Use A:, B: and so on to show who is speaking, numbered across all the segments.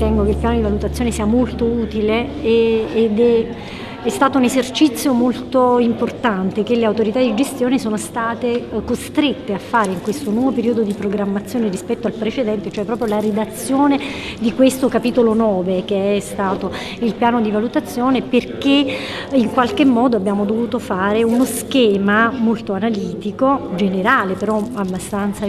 A: ritengo che il piano di valutazione sia molto utile ed è stato un esercizio molto importante che le autorità di gestione sono state costrette a fare in questo nuovo periodo di programmazione rispetto al precedente, cioè proprio la redazione di questo capitolo 9 che è stato il piano di valutazione, perché in qualche modo abbiamo dovuto fare uno schema molto analitico, generale però abbastanza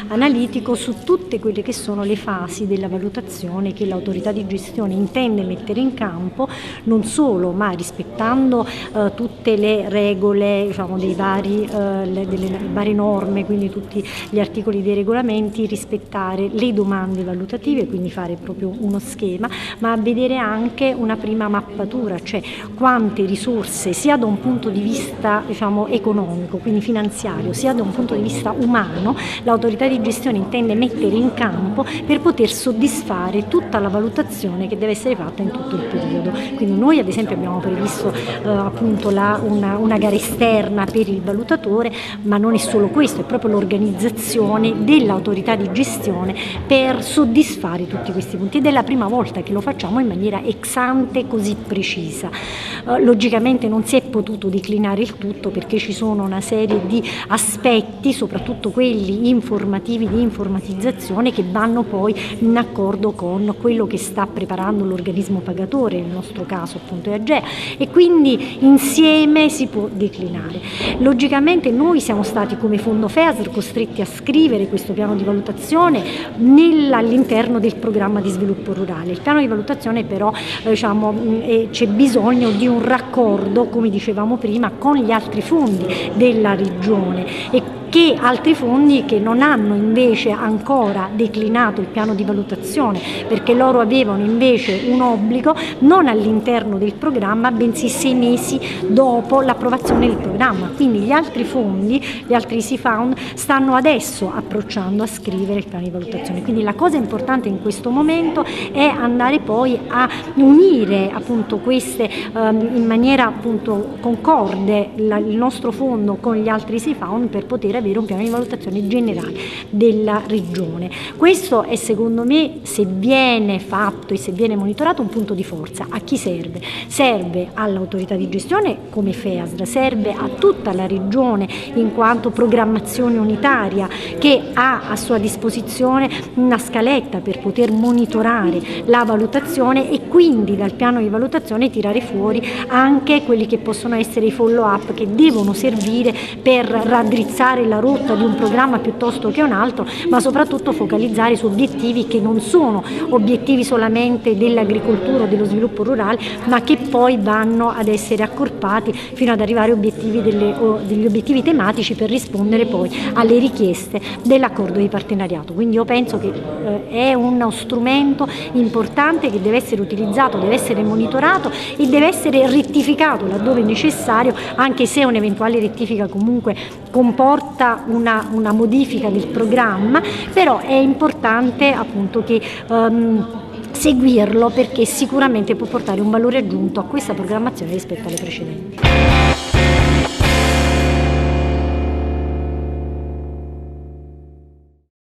A: analitico, su tutte quelle che sono le fasi della valutazione che l'autorità di gestione intende mettere in campo, non solo ma rispettando tutte le regole delle varie norme, quindi tutti gli articoli dei regolamenti, rispettare le domande valutative, quindi fare proprio uno schema, ma vedere anche una prima mappatura, cioè quante risorse sia da un punto di vista economico, quindi finanziario, sia da un punto di vista umano l'autorità di gestione intende mettere in campo per poter soddisfare tutta la valutazione che deve essere fatta in tutto il periodo. Quindi noi ad esempio abbiamo previsto appunto una gara esterna per il valutatore, ma non è solo questo, è proprio l'organizzazione dell'autorità di gestione per soddisfare tutti questi punti, ed è la prima volta che lo facciamo in maniera ex ante così precisa. Logicamente non si è potuto declinare il tutto perché ci sono una serie di aspetti, soprattutto quelli informativi, di informatizzazione, che vanno poi in accordo con quello che sta preparando l'organismo pagatore, nel nostro caso appunto è AGEA, e quindi insieme si può declinare. Logicamente noi siamo stati come Fondo FEASR costretti a scrivere questo piano di valutazione all'interno del programma di sviluppo rurale. Il piano di valutazione però c'è bisogno di un raccordo, come dicevamo prima, con gli altri fondi della regione e che altri fondi che non hanno invece ancora declinato il piano di valutazione, perché loro avevano invece un obbligo non all'interno del programma, bensì 6 mesi dopo l'approvazione del programma. Quindi gli altri fondi, gli altri Easy Fund, stanno adesso approcciando a scrivere il piano di valutazione. Quindi la cosa importante in questo momento è andare poi a unire appunto queste in maniera appunto concorde il nostro fondo con gli altri Easy Fund per poter avere un piano di valutazione generale della regione. Questo è, secondo me, se viene fatto e se viene monitorato, un punto di forza. A chi serve? Serve all'autorità di gestione come FEASR, serve a tutta la regione in quanto programmazione unitaria che ha a sua disposizione una scaletta per poter monitorare la valutazione e quindi dal piano di valutazione tirare fuori anche quelli che possono essere i follow up che devono servire per raddrizzare la rotta di un programma piuttosto che un altro, ma soprattutto focalizzare su obiettivi che non sono obiettivi solamente dell'agricoltura o dello sviluppo rurale, ma che poi vanno ad essere accorpati fino ad arrivare a degli obiettivi tematici per rispondere poi alle richieste dell'accordo di partenariato. Quindi io penso che è uno strumento importante che deve essere utilizzato, deve essere monitorato e deve essere rettificato laddove necessario, anche se un'eventuale rettifica comunque comporta una modifica del programma, però è importante appunto che seguirlo, perché sicuramente può portare un valore aggiunto a questa programmazione rispetto alle precedenti.